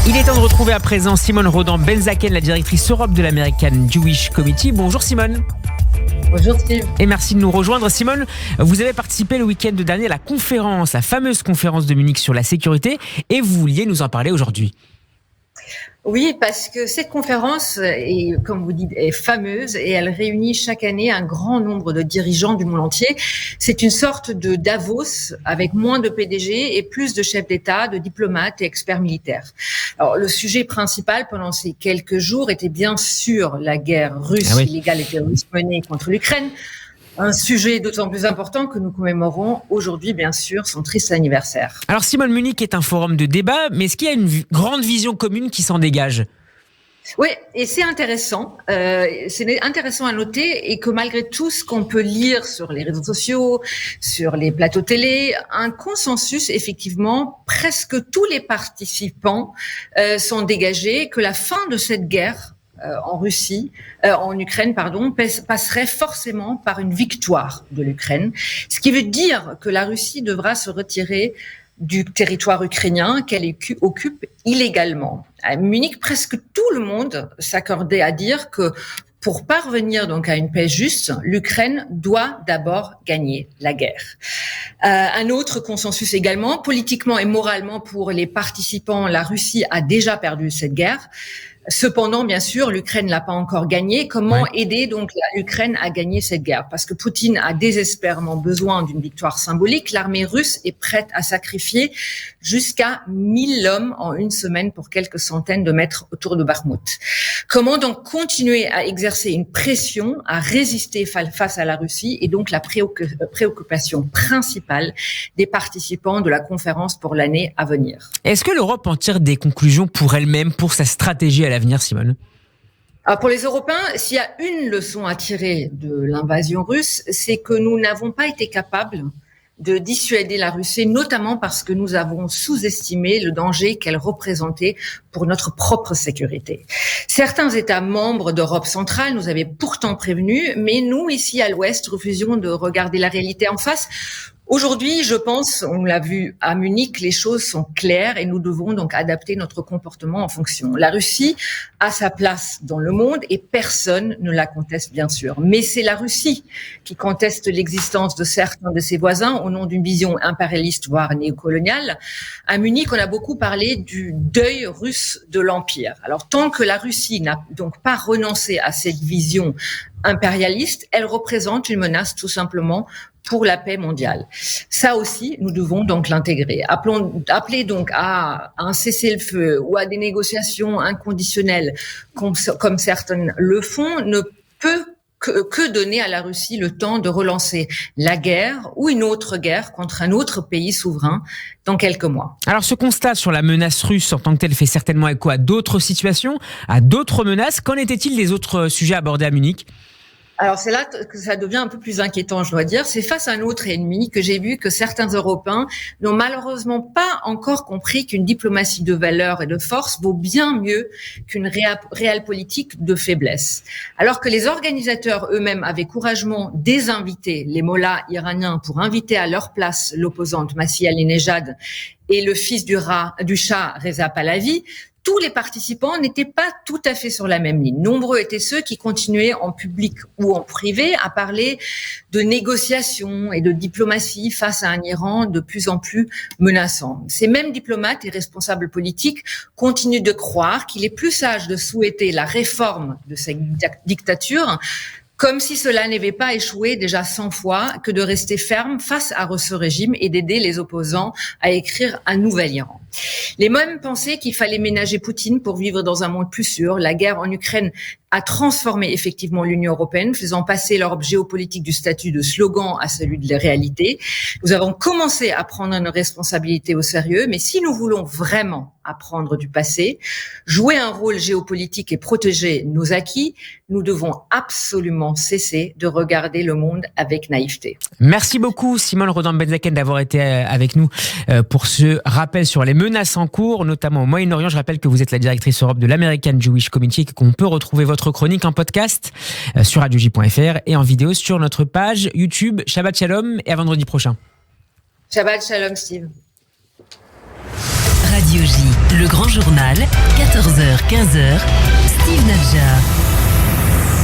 Il est temps de retrouver à présent Simone Rodan-Benzaken, la directrice Europe de l'American Jewish Committee. Bonjour Simone. Bonjour Steve. Et merci de nous rejoindre. Simone, vous avez participé le week-end dernier à la fameuse conférence de Munich sur la sécurité, et vous vouliez nous en parler aujourd'hui. Oui, parce que cette conférence est, comme vous dites, est fameuse et elle réunit chaque année un grand nombre de dirigeants du monde entier. C'est une sorte de Davos avec moins de PDG et plus de chefs d'État, de diplomates et experts militaires. Alors, le sujet principal pendant ces quelques jours était bien sûr la guerre russe illégale et terroriste menée contre l'Ukraine. Un sujet d'autant plus important que nous commémorons aujourd'hui, bien sûr, son triste anniversaire. Alors Simone, Munich est un forum de débat, mais est-ce qu'il y a une grande vision commune qui s'en dégage ? Oui, et c'est intéressant. C'est intéressant à noter et que malgré tout ce qu'on peut lire sur les réseaux sociaux, sur les plateaux télé, un consensus, effectivement, presque tous les participants sont dégagés que la fin de cette guerre en Ukraine, passerait forcément par une victoire de l'Ukraine. Ce qui veut dire que la Russie devra se retirer du territoire ukrainien qu'elle occupe illégalement. À Munich, presque tout le monde s'accordait à dire que pour parvenir donc à une paix juste, l'Ukraine doit d'abord gagner la guerre. Un autre consensus également, politiquement et moralement pour les participants, la Russie a déjà perdu cette guerre. Cependant, bien sûr, l'Ukraine l'a pas encore gagnée. Comment aider donc l'Ukraine à gagner cette guerre ? Parce que Poutine a désespérément besoin d'une victoire symbolique. L'armée russe est prête à sacrifier jusqu'à 1000 hommes en une semaine pour quelques centaines de mètres autour de Bakhmout. Comment donc continuer à exercer une pression, à résister face à la Russie, et donc la préoccupation principale des participants de la conférence pour l'année à venir. Est-ce que l'Europe en tire des conclusions pour elle-même, pour sa stratégie à l'avenir, Simone ? Alors pour les Européens, s'il y a une leçon à tirer de l'invasion russe, c'est que nous n'avons pas été capables de dissuader la Russie, notamment parce que nous avons sous-estimé le danger qu'elle représentait pour notre propre sécurité. Certains États membres d'Europe centrale nous avaient pourtant prévenus, mais nous, ici à l'Ouest, refusions de regarder la réalité en face. Aujourd'hui, je pense, on l'a vu à Munich, les choses sont claires et nous devons donc adapter notre comportement en fonction. La Russie a sa place dans le monde et personne ne la conteste, bien sûr. Mais c'est la Russie qui conteste l'existence de certains de ses voisins au nom d'une vision impérialiste, voire néocoloniale. À Munich, on a beaucoup parlé du deuil russe de l'Empire. Alors, tant que la Russie n'a donc pas renoncé à cette vision impérialiste, elle représente une menace tout simplement pour la paix mondiale. Ça aussi, nous devons donc l'intégrer. Appeler donc à un cessez-le-feu ou à des négociations inconditionnelles, comme certaines le font, ne peut que donner à la Russie le temps de relancer la guerre ou une autre guerre contre un autre pays souverain dans quelques mois. Alors ce constat sur la menace russe en tant que tel fait certainement écho à d'autres situations, à d'autres menaces. Qu'en était-il des autres sujets abordés à Munich ? Alors c'est là que ça devient un peu plus inquiétant, je dois dire. C'est face à un autre ennemi que j'ai vu que certains Européens n'ont malheureusement pas encore compris qu'une diplomatie de valeur et de force vaut bien mieux qu'une réelle politique de faiblesse. Alors que les organisateurs eux-mêmes avaient courageusement désinvité les mollahs iraniens pour inviter à leur place l'opposante Masih Alinejad et le fils du Shah Reza Pahlavi, tous les participants n'étaient pas tout à fait sur la même ligne. Nombreux étaient ceux qui continuaient en public ou en privé à parler de négociations et de diplomatie face à un Iran de plus en plus menaçant. Ces mêmes diplomates et responsables politiques continuent de croire qu'il est plus sage de souhaiter la réforme de cette dictature, comme si cela n'avait pas échoué déjà 100 fois, que de rester ferme face à ce régime et d'aider les opposants à écrire un nouvel Iran. Les mêmes pensaient qu'il fallait ménager Poutine pour vivre dans un monde plus sûr. La guerre en Ukraine a transformé effectivement l'Union européenne, faisant passer l'Europe géopolitique du statut de slogan à celui de la réalité. Nous avons commencé à prendre nos responsabilités au sérieux, mais si nous voulons vraiment apprendre du passé, jouer un rôle géopolitique et protéger nos acquis, nous devons absolument cesser de regarder le monde avec naïveté. Merci beaucoup Simone Rodan-Benzaken d'avoir été avec nous pour ce rappel sur les menaces en cours, notamment au Moyen-Orient. Je rappelle que vous êtes la directrice Europe de l'American Jewish Committee et qu'on peut retrouver votre chronique en podcast sur radioj.fr et en vidéo sur notre page YouTube. Shabbat Shalom et à vendredi prochain. Shabbat Shalom Steve. Radio J. Le Grand Journal, 14h-15h, Steve Nadjar.